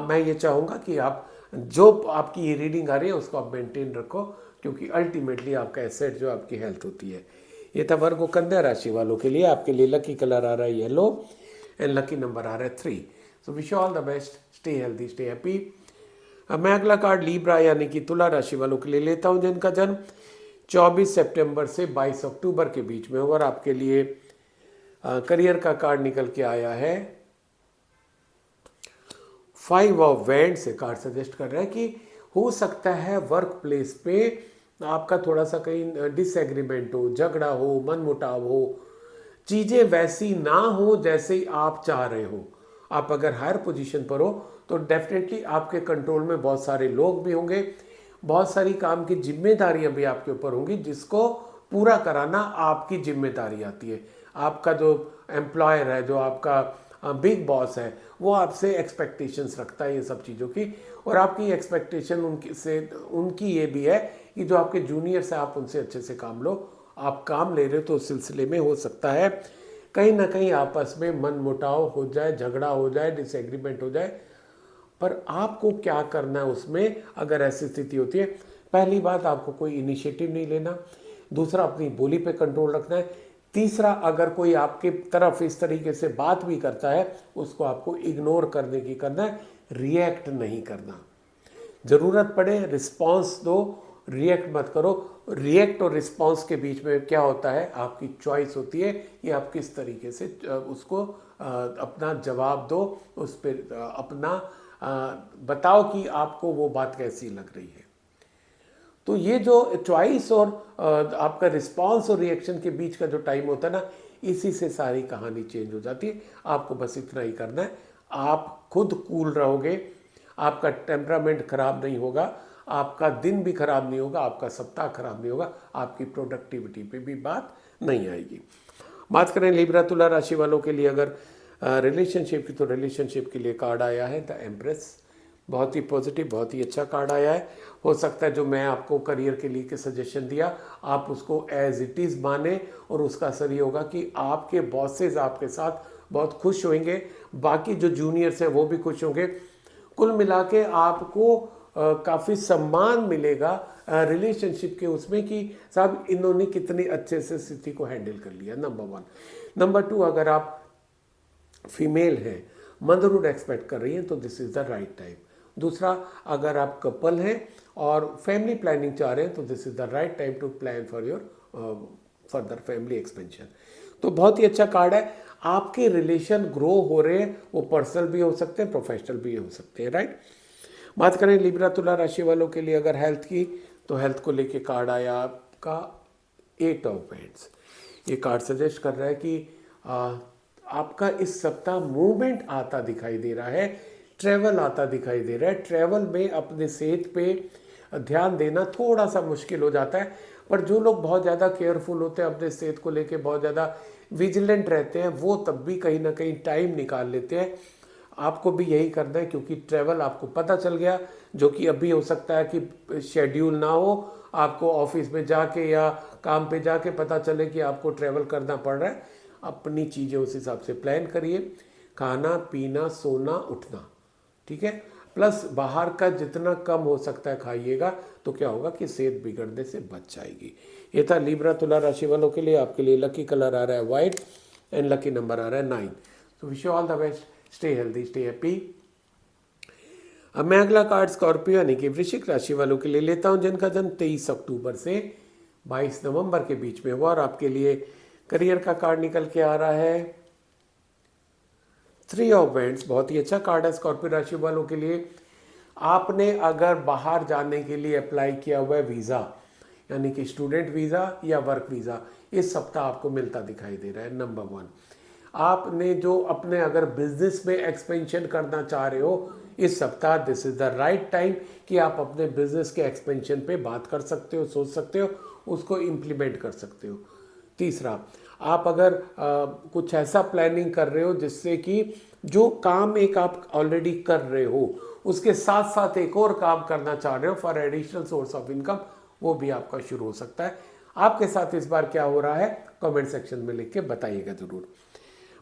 मैं ये चाहूँगा कि आप जो आपकी ये रीडिंग आ रही है उसको आप मेंटेन रखो, क्योंकि अल्टीमेटली आपका एसेट जो आपकी हेल्थ होती है। ये था वर्गो कन्या राशि वालों के लिए। आपके लिए लकी कलर आ रहा है येलो एंड लकी नंबर आ रहा है 3। So wish all the best, stay healthy, stay happy. अब मैं अगला कार्ड लीब्रा यानी कि तुला राशि वालों के लिए लेता हूं, जिनका जन्म 24 सितंबर से 22 अक्टूबर के बीच में। और आपके लिए करियर का कार्ड निकल के आया है 5 ऑफ वैंड। से कार्ड सजेस्ट कर रहा है कि हो सकता है वर्क प्लेस पे आपका थोड़ा सा कहीं डिसएग्रीमेंट हो, झगड़ा हो, मनमुटाव हो, चीज़ें वैसी ना हो जैसे आप चाह रहे हो। आप अगर हायर पोजीशन पर हो तो डेफिनेटली आपके कंट्रोल में बहुत सारे लोग भी होंगे, बहुत सारी काम की जिम्मेदारियां भी आपके ऊपर होंगी, जिसको पूरा कराना आपकी जिम्मेदारी आती है। आपका जो एम्प्लॉयर है, जो आपका बिग बॉस है, वो आपसे एक्सपेक्टेशंस रखता है ये सब चीज़ों की। और आपकी एक्सपेक्टेशन उनकी ये भी है कि जो आपके जूनियर्स हैं आप उनसे अच्छे से काम लो। आप काम ले रहे हो तो उस सिलसिले में हो सकता है कहीं ना कहीं आपस में मनमुटाव हो जाए, झगड़ा हो जाए, डिसएग्रीमेंट हो जाए। पर आपको क्या करना है उसमें अगर ऐसी स्थिति होती है? पहली बात, आपको कोई इनिशिएटिव नहीं लेना। दूसरा, अपनी बोली पे कंट्रोल रखना है। तीसरा, अगर कोई आपके तरफ इस तरीके से बात भी करता है उसको आपको इग्नोर करने की करना है, रिएक्ट नहीं करना। ज़रूरत पड़े रिस्पॉन्स दो, रिएक्ट मत करो। रिएक्ट और रिस्पॉन्स के बीच में क्या होता है, आपकी चॉइस होती है कि आप किस तरीके से उसको अपना जवाब दो, उस पर अपना बताओ कि आपको वो बात कैसी लग रही है। तो ये जो चॉइस और आपका रिस्पॉन्स और रिएक्शन के बीच का जो टाइम होता है ना, इसी से सारी कहानी चेंज हो जाती है। आपको बस इतना ही करना है, आप खुद कूल रहोगे, आपका टेम्परामेंट खराब नहीं होगा, आपका दिन भी खराब नहीं होगा, आपका सप्ताह खराब नहीं होगा, आपकी प्रोडक्टिविटी पे भी बात नहीं आएगी। बात करें लिब्रा तुला राशि वालों के लिए अगर रिलेशनशिप की, तो रिलेशनशिप के लिए कार्ड आया है द एम्प्रेस। बहुत ही पॉजिटिव, बहुत ही अच्छा कार्ड आया है। हो सकता है जो मैं आपको करियर के लिए के सजेशन दिया आप उसको एज इट इज़ माने, और उसका असर ये होगा कि आपके बॉसेस आपके साथ बहुत खुश होंगे, बाकी जो जूनियर्स हैं वो भी खुश होंगे। कुल मिला के आपको काफ़ी सम्मान मिलेगा रिलेशनशिप के उसमें कि साहब इन्होंने कितनी अच्छे से स्थिति को हैंडल कर लिया, नंबर 1। नंबर 2, अगर आप फीमेल हैं, मदरहुड एक्सपेक्ट कर रही हैं, तो this is the right time. दूसरा, अगर आप कपल हैं और फैमिली प्लानिंग चाह रहे हैं, तो this is the right time to plan for your further family expansion. तो बहुत ही अच्छा कार्ड है। आपके रिलेशन ग्रो हो रहे हैं, वो पर्सनल भी हो सकते हैं, प्रोफेशनल भी हो सकते हैं, राइट। बात करें लिब्रा तुला राशि वालों के लिए अगर हेल्थ की, तो हेल्थ को लेके कार्ड आया आपका 8 ऑफ पेंट्स। ये कार्ड सजेस्ट कर रहा है कि आपका इस सप्ताह मूवमेंट आता दिखाई दे रहा है, ट्रैवल आता दिखाई दे रहा है। ट्रैवल में अपने सेहत पे ध्यान देना थोड़ा सा मुश्किल हो जाता है, पर जो लोग बहुत ज़्यादा केयरफुल होते हैं, अपने सेहत को लेके बहुत ज़्यादा विजिलेंट रहते हैं, वो तब भी कहीं ना कहीं टाइम निकाल लेते हैं। आपको भी यही करना है, क्योंकि ट्रैवल आपको पता चल गया, जो कि अभी हो सकता है कि शेड्यूल ना हो, आपको ऑफिस में जाके या काम पे जाके पता चले कि आपको ट्रैवल करना पड़ रहा है। अपनी चीज़ें उस हिसाब से प्लान करिए, खाना पीना सोना उठना, ठीक है। प्लस बाहर का जितना कम हो सकता है खाइएगा, तो क्या होगा कि सेहत बिगड़ने से बच जाएगी। ये था लिब्रा तुला राशि वालों के लिए। आपके लिए लकी कलर आ रहा है वाइट एंड लकी नंबर आ रहा है 9। तो wish you all the best, stay healthy, stay happy. अब मैं अगला कार्ड स्कॉर्पियो यानी कि वृश्चिक राशि वालों के लिए लेता हूं, जिनका जन्म 23 अक्टूबर से 22 नवंबर के बीच में हुआ, और आपके लिए करियर का कार्ड निकल के आ रहा है 3 ऑफ वैंड्स। बहुत ही अच्छा कार्ड है स्कॉर्पियो राशि वालों के लिए। आपने अगर बाहर जाने के लिए अप्लाई किया हुआ है वीज़ा, यानी कि स्टूडेंट वीज़ा या वर्क वीज़ा, इस सप्ताह आपको मिलता दिखाई दे रहा है, नंबर 1। आपने जो अपने अगर बिजनेस में एक्सपेंशन करना चाह रहे हो, इस सप्ताह this is the right time कि आप अपने बिजनेस के एक्सपेंशन पे बात कर सकते हो, सोच सकते हो, उसको इम्प्लीमेंट कर सकते हो। तीसरा, आप अगर कुछ ऐसा प्लानिंग कर रहे हो जिससे कि जो काम एक आप ऑलरेडी कर रहे हो, उसके साथ साथ एक और काम करना चाह रहे हो for additional source of income, वो भी आपका शुरू हो सकता है। आपके साथ इस बार क्या हो रहा है, कमेंट सेक्शन में लिख के बताइएगा ज़रूर।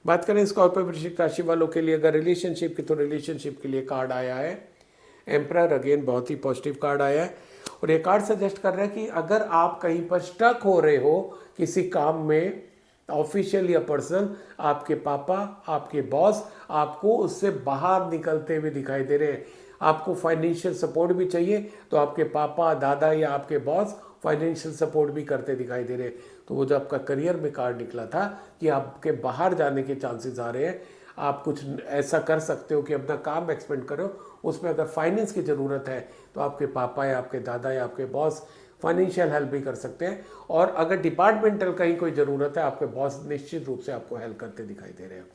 बात करें स्कॉर्पियो वृश्चिक राशि वालों के लिए अगर रिलेशनशिप की, तो रिलेशनशिप के लिए कार्ड आया है एम्परर। अगेन बहुत ही पॉजिटिव कार्ड आया है, और ये कार्ड सजेस्ट कर रहा है कि अगर आप कहीं पर स्टक हो रहे हो किसी काम में, ऑफिशियल या पर्सनल, आपके पापा, आपके बॉस आपको उससे बाहर निकलते हुए दिखाई दे रहे हैं। आपको फाइनेंशियल सपोर्ट भी चाहिए, तो आपके पापा, दादा या आपके बॉस फाइनेंशियल सपोर्ट भी करते दिखाई दे रहे हैं। तो वो जो आपका करियर में कार्ड निकला था कि आपके बाहर जाने के चांसेस आ रहे हैं, आप कुछ ऐसा कर सकते हो कि अपना काम एक्सपेंड करो, उसमें अगर फाइनेंस की ज़रूरत है तो आपके पापा या आपके दादा या आपके बॉस फाइनेंशियल हेल्प भी कर सकते हैं। और अगर डिपार्टमेंटल कहीं कोई ज़रूरत है, आपके बॉस निश्चित रूप से आपको हेल्प करते दिखाई दे रहे हैं।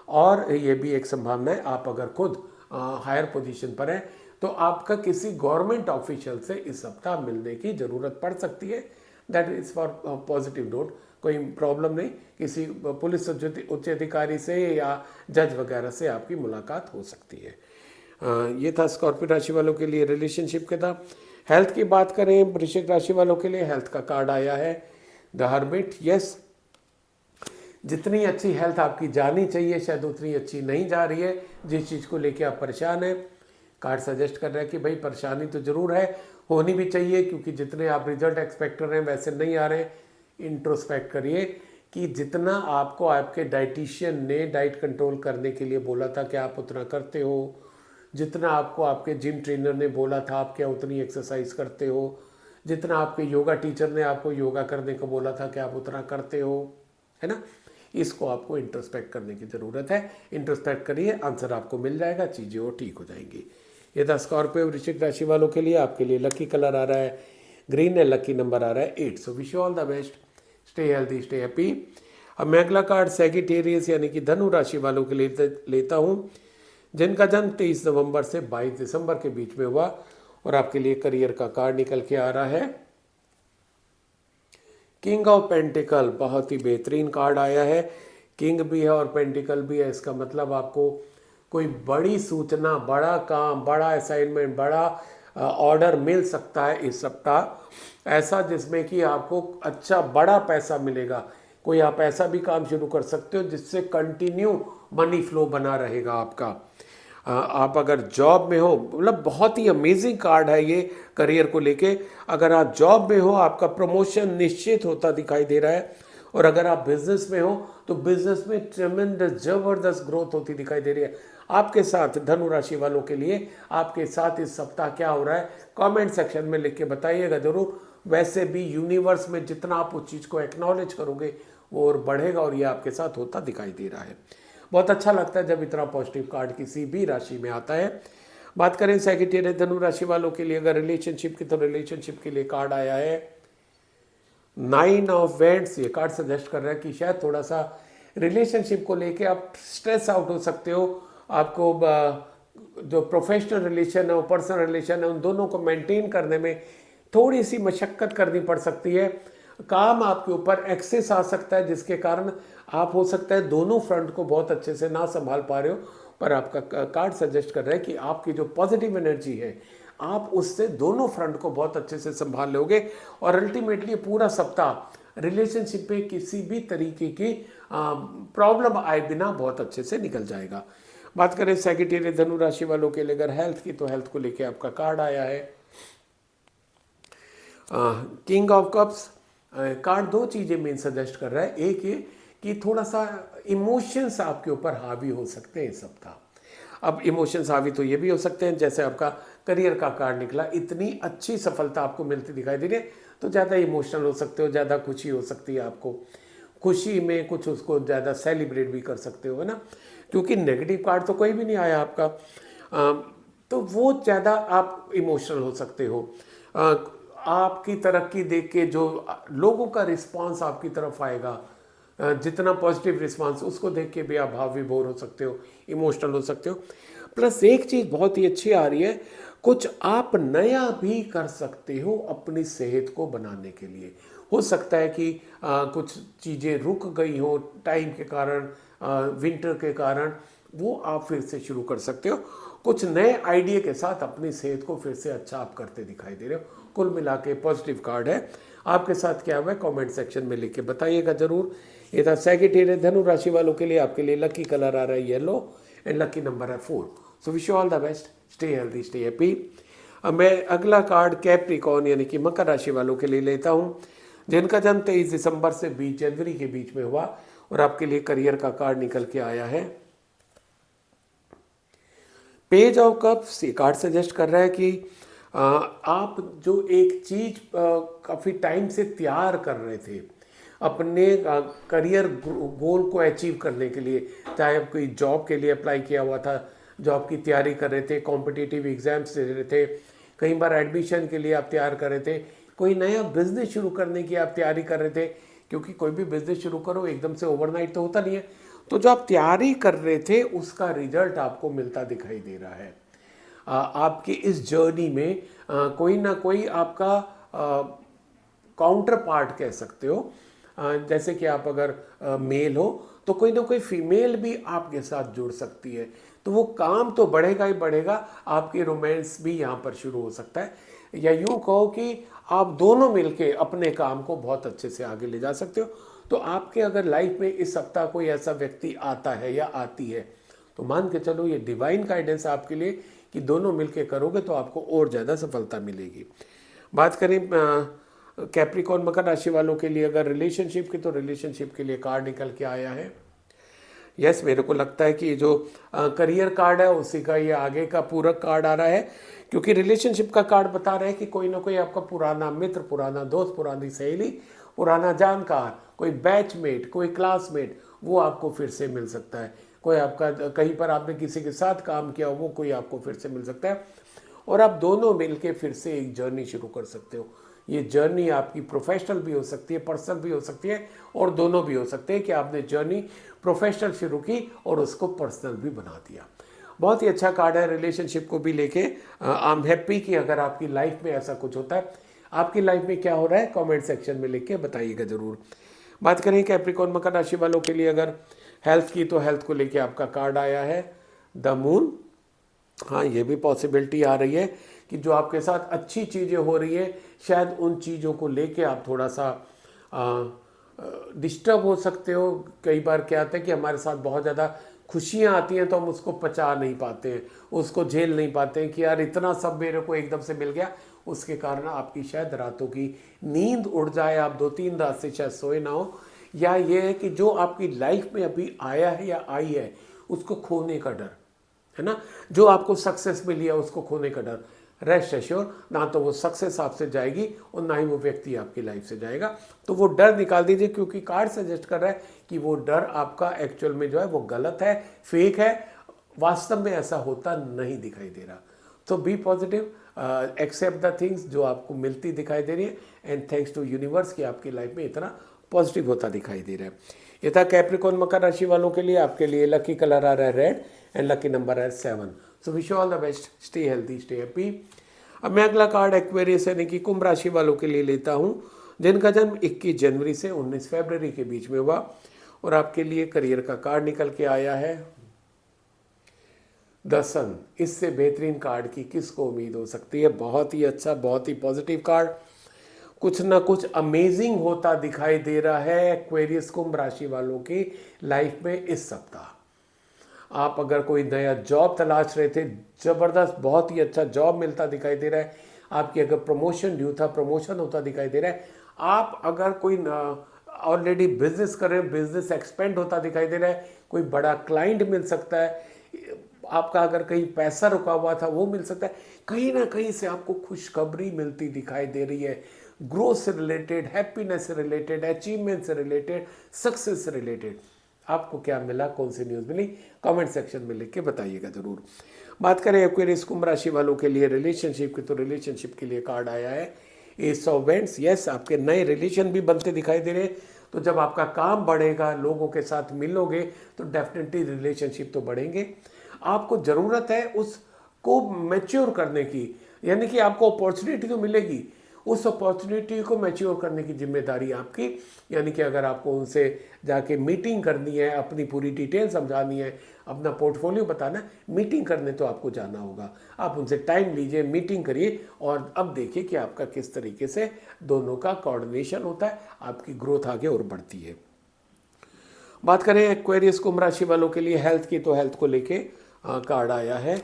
और ये भी एक संभावना है, आप अगर खुद हायर पोजीशन पर हैं, तो आपका किसी गवर्नमेंट ऑफिशियल से इस सप्ताह मिलने की ज़रूरत पड़ सकती है। That is for positive note, कोई प्रॉब्लम नहीं, किसी पुलिस उच्च अधिकारी से या जज वगैरह से आपकी मुलाकात हो सकती है। ये था स्कॉर्पियो राशि वालों के लिए रिलेशनशिप के था। हेल्थ की बात करें वृश्चिक राशि वालों के लिए, हेल्थ का कार्ड आया है द हर्मिट। यस, जितनी अच्छी हेल्थ आपकी जानी चाहिए शायद उतनी अच्छी नहीं जा रही है। जिस चीज़ को लेके आप परेशान हैं, कार्ड सजेस्ट कर रहा है कि भाई परेशानी तो ज़रूर है, होनी भी चाहिए, क्योंकि जितने आप रिजल्ट एक्सपेक्ट कर रहे हैं वैसे नहीं आ रहे। इंट्रोस्पेक्ट करिए कि जितना आपको आपके डाइटिशियन ने डाइट कंट्रोल करने के लिए बोला था कि आप उतना करते हो, जितना आपको आपके जिम ट्रेनर ने बोला था आप क्या उतनी एक्सरसाइज करते हो, जितना आपके योगा टीचर ने आपको योगा करने को बोला था कि आप उतना करते हो, है ना। इसको आपको इंट्रोस्पेक्ट करने की ज़रूरत है। इंट्रोस्पेक्ट करिए, आंसर आपको मिल जाएगा, चीज़ें वो ठीक हो जाएंगी। ये था स्कॉर्पियो वृश्चिक राशि वालों के लिए। आपके लिए लकी कलर आ रहा है ग्रीन है, लकी नंबर आ रहा है 8। So wish you all the best, stay healthy, stay happy. अब मैं अगला कार्ड सैगिटेरियस यानी कि धनु राशि वालों के लिए लेता हूँ, जिनका जन्म 23 नवंबर से 22 दिसंबर के बीच में हुआ। और आपके लिए करियर का कार्ड निकल के आ रहा है किंग ऑफ पेंटिकल। बहुत ही बेहतरीन कार्ड आया है, किंग भी है और पेंटिकल भी है। इसका मतलब आपको कोई बड़ी सूचना, बड़ा काम, बड़ा असाइनमेंट, बड़ा ऑर्डर मिल सकता है इस सप्ताह, ऐसा जिसमें कि आपको अच्छा बड़ा पैसा मिलेगा। कोई आप ऐसा भी काम शुरू कर सकते हो जिससे कंटिन्यू मनी फ्लो बना रहेगा आपका। आप अगर जॉब में हो, मतलब बहुत ही अमेजिंग कार्ड है ये करियर को लेके। अगर आप जॉब में हो आपका प्रमोशन निश्चित होता दिखाई दे रहा है, और अगर आप बिजनेस में हो तो बिजनेस में ट्रेमेंडस जबरदस्त ग्रोथ होती दिखाई दे रही है आपके साथ। धनु राशि वालों के लिए आपके साथ इस सप्ताह क्या हो रहा है कमेंट सेक्शन में लिख के बताइएगा जरूर। वैसे भी यूनिवर्स में जितना आप उस चीज़ को एक्नॉलेज करोगे वो और बढ़ेगा, और ये आपके साथ होता दिखाई दे रहा है। बहुत अच्छा लगता है जब इतना पॉजिटिव कार्ड किसी भी राशि में आता है। बात करें सेक्रेटेरिएट धनु राशि वालों के लिए, अगर रिलेशनशिप की, तो रिलेशनशिप के लिए कार्ड आया है 9 ऑफ वेंट्स। ये कार्ड सजेस्ट कर रहा है कि शायद थोड़ा सा रिलेशनशिप को लेके आप स्ट्रेस आउट हो सकते हो। आपको जो प्रोफेशनल रिलेशन है, पर्सनल रिलेशन है, उन दोनों को मेंटेन करने में थोड़ी सी मशक्क़त करनी पड़ सकती है। काम आपके ऊपर एक्सेस आ सकता है जिसके कारण आप हो सकता है दोनों फ्रंट को बहुत अच्छे से ना संभाल पा रहे हो। पर आपका कार्ड सजेस्ट कर रहा है कि आपकी जो पॉजिटिव एनर्जी है आप उससे दोनों फ्रंट को बहुत अच्छे से संभाल लोगे, और अल्टीमेटली पूरा सप्ताह रिलेशनशिप में किसी भी तरीके की प्रॉब्लम आए बिना बहुत अच्छे से निकल जाएगा। बात करें सेक्रेटेरिएट धनु राशि वालों के लिए अगर हेल्थ की, तो हेल्थ को लेके आपका कार्ड आया है किंग ऑफ कप्स। कार्ड दो चीज़ें मेन सजेस्ट कर रहा है। एक ये कि थोड़ा सा इमोशंस आपके ऊपर हावी हो सकते हैं इस सप्ताह। अब इमोशंस हावी तो ये भी हो सकते हैं, जैसे आपका करियर का कार्ड निकला, इतनी अच्छी सफलता आपको मिलती दिखाई दे रही है तो ज़्यादा इमोशनल हो सकते हो, ज़्यादा खुशी हो सकती है आपको। खुशी में कुछ उसको ज़्यादा सेलिब्रेट भी कर सकते हो, है ना, क्योंकि नेगेटिव कार्ड तो कोई भी नहीं आया आपका। तो वो ज़्यादा आप इमोशनल हो सकते हो। आपकी तरक्की देख के जो लोगों का रिस्पांस आपकी तरफ आएगा, जितना पॉजिटिव रिस्पांस, उसको देख के भी आप भाव विभोर हो सकते हो, इमोशनल हो सकते हो। प्लस एक चीज़ बहुत ही अच्छी आ रही है, कुछ आप नया भी कर सकते हो अपनी सेहत को बनाने के लिए। हो सकता है कि कुछ चीज़ें रुक गई हो टाइम के कारण, विंटर के कारण, वो आप फिर से शुरू कर सकते हो। कुछ नए आइडिया के साथ अपनी सेहत को फिर से अच्छा आप करते दिखाई दे रहे हो। कुल मिला के पॉजिटिव कार्ड है। आपके साथ क्या हुआ है कमेंट सेक्शन में लिख के बताइएगा जरूर। ये था सेक्रेटेरिएट धनु राशि वालों के लिए। आपके लिए लकी कलर आ रहा है येलो एंड लकी नंबर है 4। So wish you all the best, stay healthy, stay happy. अब मैं अगला कार्ड कैप्रिकॉर्न यानी कि मकर राशि वालों के लिए लेता हूँ, जिनका जन्म 23 दिसंबर से 20 जनवरी के बीच में हुआ। और आपके लिए करियर का कार्ड निकल के आया है पेज ऑफ कप्स। ये कार्ड सजेस्ट कर रहा है कि आप जो एक चीज काफ़ी टाइम से तैयार कर रहे थे अपने करियर गोल को अचीव करने के लिए, चाहे आप कोई जॉब के लिए अप्लाई किया हुआ था, जॉब की तैयारी कर रहे थे, कॉम्पिटिटिव एग्जाम्स दे रहे थे, कई बार एडमिशन के लिए आप तैयार कर रहे थे, कोई नया बिजनेस शुरू करने की आप तैयारी कर रहे थे, क्योंकि कोई भी बिजनेस शुरू करो एकदम से ओवरनाइट तो होता नहीं है। तो जो आप तैयारी कर रहे थे उसका रिजल्ट आपको मिलता दिखाई दे रहा है। आपकी इस जर्नी में कोई ना कोई आपका काउंटर पार्ट कह सकते हो। जैसे कि आप अगर मेल हो तो कोई ना कोई फीमेल भी आपके साथ जुड़ सकती है, तो वो काम तो बढ़ेगा ही बढ़ेगा। आपकी रोमांस भी यहाँ पर शुरू हो सकता है, या यूँ कहो कि आप दोनों मिलके अपने काम को बहुत अच्छे से आगे ले जा सकते हो। तो आपके अगर लाइफ में इस सप्ताह कोई ऐसा व्यक्ति आता है या आती है तो मान के चलो ये डिवाइन गाइडेंस आपके लिए कि दोनों मिलके करोगे तो आपको और ज़्यादा सफलता मिलेगी। बात करें कैप्रिकॉर्न मकर राशि वालों के लिए अगर रिलेशनशिप की, तो रिलेशनशिप के लिए कार्ड निकल के आया है यस। मेरे को लगता है कि ये जो करियर कार्ड है उसी का ये आगे का पूरक कार्ड आ रहा है, क्योंकि रिलेशनशिप का कार्ड बता रहा है कि कोई ना कोई आपका पुराना मित्र, पुराना दोस्त, पुरानी सहेली, पुराना जानकार, कोई बैचमेट, कोई क्लासमेट, वो आपको फिर से मिल सकता है। कोई आपका कहीं पर आपने किसी के साथ काम किया वो कोई आपको फिर से मिल सकता है, और आप दोनों मिलके फिर से एक जर्नी शुरू कर सकते हो। ये जर्नी आपकी प्रोफेशनल भी हो सकती है, पर्सनल भी हो सकती है, और दोनों भी हो सकते हैं कि आपने जर्नी प्रोफेशनल शुरू की और उसको पर्सनल भी बना दिया। बहुत ही अच्छा कार्ड है रिलेशनशिप को भी लेके। आई एम हैप्पी कि अगर आपकी लाइफ में ऐसा कुछ होता है, आपकी लाइफ में क्या हो रहा है कमेंट सेक्शन में लिख के बताइएगा ज़रूर। बात करें कैप्रिकॉर्न मकर राशि वालों के लिए अगर हेल्थ की, तो हेल्थ को लेके आपका कार्ड आया है द मून। हाँ, ये भी पॉसिबिलिटी आ रही है कि जो आपके साथ अच्छी चीज़ें हो रही है, शायद उन चीज़ों को लेके आप थोड़ा सा डिस्टर्ब हो सकते हो। कई बार क्या होता है कि हमारे साथ बहुत ज़्यादा खुशियाँ आती हैं तो हम उसको पचा नहीं पाते हैं, उसको झेल नहीं पाते हैं कि यार इतना सब मेरे को एकदम से मिल गया। उसके कारण आपकी शायद रातों की नींद उड़ जाए, आप 2-3 रात से शायद सोए ना हो, या ये है कि जो आपकी लाइफ में अभी आया है या आई है उसको खोने का डर है ना, जो आपको सक्सेस मिली है उसको खोने का डर। रेस्ट एश्योर, ना तो वो सक्सेस आपसे जाएगी और ना ही वो व्यक्ति आपकी लाइफ से जाएगा। तो वो डर निकाल दीजिए, क्योंकि कार्ड सजेस्ट कर रहा है कि वो डर आपका एक्चुअल में जो है वो गलत है, फेक है, वास्तव में ऐसा होता नहीं दिखाई दे रहा। तो be positive, accept the things जो आपको मिलती दिखाई दे रही है, एंड थैंक्स टू यूनिवर्स कि आपकी लाइफ में इतना पॉजिटिव होता दिखाई दे रहा है। ये था कैप्रिकॉर्न मकर राशि वालों के लिए। आपके लिए लकी कलर आ रहा है रेड एंड लकी नंबर है 7। So wish you all the best, stay healthy, stay happy. अब मैं अगला कार्ड एक्वेरियस यानी कि कुंभ राशि वालों के लिए लेता हूँ, जिनका जन्म 21 जनवरी से 19 फरवरी के बीच में हुआ। और आपके लिए करियर का कार्ड निकल के आया है द सन। इससे बेहतरीन कार्ड की किसको उम्मीद हो सकती है। बहुत ही अच्छा, बहुत ही पॉजिटिव कार्ड, कुछ ना कुछ अमेजिंग होता दिखाई दे रहा है एक्वेरियस कुंभ राशि वालों की लाइफ में इस सप्ताह। आप अगर कोई नया जॉब तलाश रहे थे, ज़बरदस्त बहुत ही अच्छा जॉब मिलता दिखाई दे रहा है। आपकी अगर प्रमोशन ड्यू था, प्रमोशन होता दिखाई दे रहा है। आप अगर कोई ऑलरेडी बिजनेस कर रहे हैं, बिजनेस एक्सपेंड होता दिखाई दे रहा है। कोई बड़ा क्लाइंट मिल सकता है। आपका अगर कहीं पैसा रुका हुआ था वो मिल सकता है। कहीं ना कहीं से आपको खुशखबरी मिलती दिखाई दे रही है, ग्रोथ से रिलेटेड, हैप्पीनेस से रिलेटेड, अचीवमेंट से रिलेटेड, सक्सेस से रिलेटेड। आपको क्या मिला, कौन सी न्यूज़ मिली, कमेंट सेक्शन में लिख के बताइएगा ज़रूर। बात करें एक्वेरियस कुंभ राशि वालों के लिए रिलेशनशिप की, तो रिलेशनशिप के लिए कार्ड आया है एस ऑफ वेंड्स। यस, आपके नए रिलेशन भी बनते दिखाई दे रहे हैं। तो जब आपका काम बढ़ेगा, लोगों के साथ मिलोगे, तो डेफिनेटली रिलेशनशिप तो बढ़ेंगे। आपको ज़रूरत है उसको मैच्योर करने की, यानी कि आपको अपॉर्चुनिटी तो मिलेगी, उस अपॉर्चुनिटी को मैच्योर करने की जिम्मेदारी आपकी। यानी कि अगर आपको उनसे जाके मीटिंग करनी है, अपनी पूरी डिटेल समझानी है, अपना पोर्टफोलियो बताना है, मीटिंग करने तो आपको जाना होगा। आप उनसे टाइम लीजिए, मीटिंग करिए, और अब देखिए कि आपका किस तरीके से दोनों का कोऑर्डिनेशन होता है, आपकी ग्रोथ आगे और बढ़ती है। बात करें एक्वेरियस कुंभ राशि वालों के लिए हेल्थ की, तो हेल्थ को लेके कार्ड आया है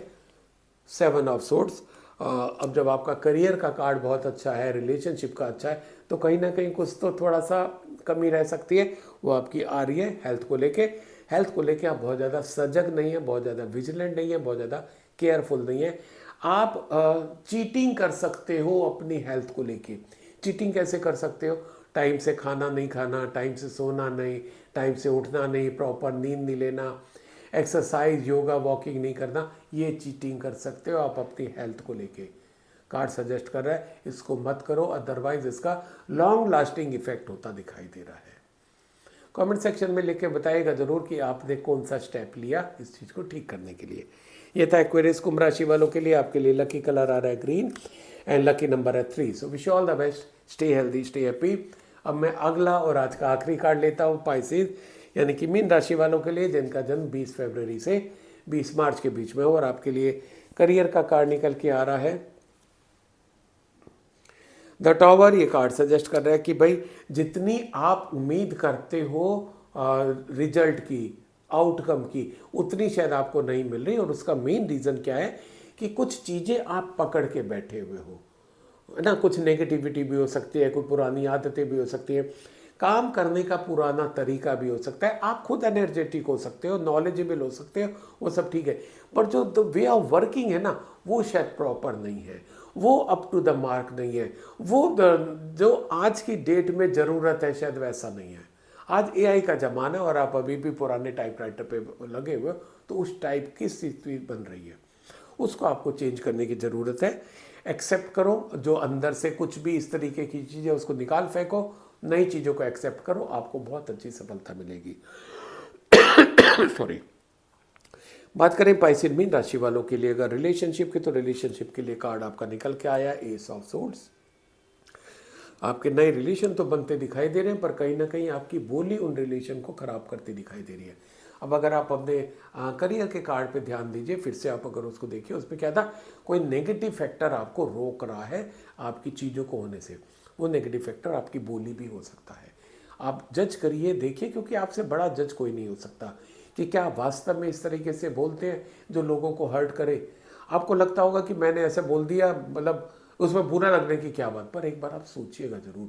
7 ऑफ सोर्ड्स। अब जब आपका करियर का कार्ड बहुत अच्छा है, रिलेशनशिप का अच्छा है, तो कहीं ना कहीं कुछ तो थोड़ा सा कमी रह सकती है, वो आपकी आ रही है हेल्थ को लेके। हेल्थ को लेके आप बहुत ज़्यादा सजग नहीं है, बहुत ज़्यादा विजिलेंट नहीं है, बहुत ज़्यादा केयरफुल नहीं है। आप चीटिंग कर सकते हो अपनी हेल्थ को लेके। चीटिंग कैसे कर सकते हो? टाइम से खाना नहीं खाना, टाइम से सोना नहीं, टाइम से उठना नहीं, प्रॉपर नींद नहीं लेना, एक्सरसाइज, योगा, वॉकिंग नहीं करना, ये चीटिंग कर सकते हो आप अपनी हेल्थ को लेके। कार्ड सजेस्ट कर रहा है इसको मत करो, अदरवाइज इसका लॉन्ग लास्टिंग इफेक्ट होता दिखाई दे रहा है। कमेंट सेक्शन में लिख के बताइएगा ज़रूर कि आपने कौन सा स्टेप लिया इस चीज़ को ठीक करने के लिए। ये था एक्वेरियस कुंभ राशि वालों के लिए। आपके लिए लकी कलर आ रहा है ग्रीन एंड लकी नंबर है 3। So wish all the best, stay healthy, stay happy. अब मैं अगला और आज का आखिरी कार्ड लेता हूँ पाइसेस यानी कि मीन राशि वालों के लिए, जिनका जन्म 20 फरवरी से 20 मार्च के बीच में हो। और आपके लिए करियर का कार्ड निकल के आ रहा है द टॉवर। ये कार्ड सजेस्ट कर रहा है कि भाई जितनी आप उम्मीद करते हो रिजल्ट की, आउटकम की, उतनी शायद आपको नहीं मिल रही। और उसका मेन रीज़न क्या है कि कुछ चीज़ें आप पकड़ के बैठे हुए हो, है ना। कुछ नेगेटिविटी भी हो सकती है, कोई पुरानी आदतें भी हो सकती है, काम करने का पुराना तरीका भी हो सकता है। आप खुद एनर्जेटिक हो सकते हो, नॉलेजेबल हो सकते हो, वो सब ठीक है, पर जो वे ऑफ वर्किंग है ना, वो शायद प्रॉपर नहीं है, वो अप टू द मार्क नहीं है, वो जो आज की डेट में ज़रूरत है शायद वैसा नहीं है। आज एआई का ज़माना है और आप अभी भी पुराने टाइपराइटर पे लगे हुए हो, तो उस टाइप की स्थिति बन रही है, उसको आपको चेंज करने की ज़रूरत है। एक्सेप्ट करो जो अंदर से कुछ भी इस तरीके की चीज़ें, उसको निकाल फेंको, नई चीज़ों को एक्सेप्ट करो, आपको बहुत अच्छी सफलता मिलेगी। सॉरी। बात करें पाइसेड मीन राशि वालों के लिए, अगर रिलेशनशिप की, तो रिलेशनशिप के लिए कार्ड आपका निकल के आया एस ऑफ सोर्ड्स। आपके नए रिलेशन तो बनते दिखाई दे रहे हैं, पर कहीं ना कहीं आपकी बोली उन रिलेशन को खराब करती दिखाई दे रही है। अब अगर आप अपने करियर के कार्ड पे ध्यान दीजिए, फिर से आप अगर उसको देखिए, उसमें क्या था, कोई नेगेटिव फैक्टर आपको रोक रहा है आपकी चीज़ों को होने से। वो नेगेटिव फैक्टर आपकी बोली भी हो सकता है। आप जज करिए, देखिए, क्योंकि आपसे बड़ा जज कोई नहीं हो सकता कि क्या आप वास्तव में इस तरीके से बोलते हैं जो लोगों को हर्ट करे। आपको लगता होगा कि मैंने ऐसे बोल दिया, मतलब उसमें बुरा लगने की क्या बात, पर एक बार आप सोचिएगा ज़रूर,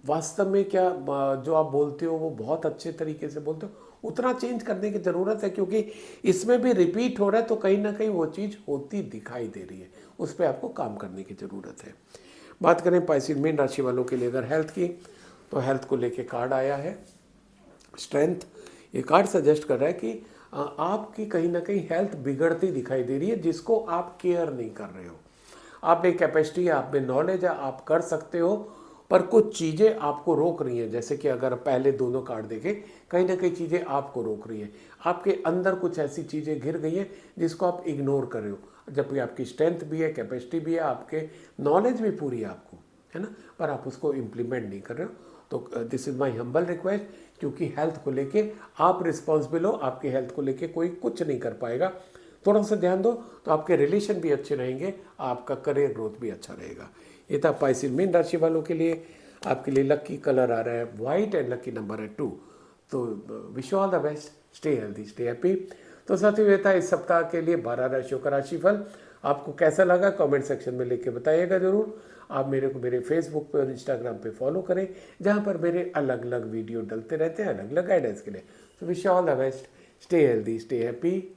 वास्तव में क्या जो आप बोलते हो वो बहुत अच्छे तरीके से बोलते हो, उतना चेंज करने की ज़रूरत है, क्योंकि इसमें भी रिपीट हो रहा है, तो कहीं ना कहीं वो चीज़ होती दिखाई दे रही है, उस पर आपको काम करने की ज़रूरत है। बात करें पाइसेड मीन राशि वालों के लिए अगर हेल्थ की, तो हेल्थ को लेके कार्ड आया है स्ट्रेंथ। ये कार्ड सजेस्ट कर रहा है कि आपकी कहीं ना कहीं हेल्थ बिगड़ती दिखाई दे रही है, जिसको आप केयर नहीं कर रहे हो। आप में कैपेसिटी है, आप में नॉलेज है, आप कर सकते हो, पर कुछ चीज़ें आपको रोक रही हैं। जैसे कि अगर पहले दोनों कार्ड देखें, कहीं ना कहीं चीज़ें आपको रोक रही हैं, आपके अंदर कुछ ऐसी चीज़ें घिर गई हैं जिसको आप इग्नोर कर रहे हो, जबकि आपकी स्ट्रेंथ भी है, कैपेसिटी भी है, आपके नॉलेज भी पूरी है आपको, है ना, पर आप उसको इम्प्लीमेंट नहीं कर रहे हो। तो this is my humble request, क्योंकि हेल्थ को लेके आप रिस्पॉन्सिबल हो, आपके हेल्थ को लेके कोई कुछ नहीं कर पाएगा। थोड़ा सा ध्यान दो तो आपके रिलेशन भी अच्छे रहेंगे, आपका करियर ग्रोथ भी अच्छा रहेगा। ये था पाइसेड मीन राशि वालों के लिए। आपके लिए लकी कलर आ रहा है वाइट एंड लकी नंबर है 2। तो wish all the best, stay healthy, stay happy. तो साथियों, ये था इस सप्ताह के लिए 12 राशियों का राशिफल। आपको कैसा लगा कमेंट सेक्शन में लिख के बताइएगा ज़रूर। आप मेरे को मेरे फेसबुक पे और इंस्टाग्राम पे फॉलो करें, जहाँ पर मेरे अलग अलग वीडियो डलते रहते हैं अलग अलग गाइडेंस के लिए। तो wish all the best, stay healthy, stay happy.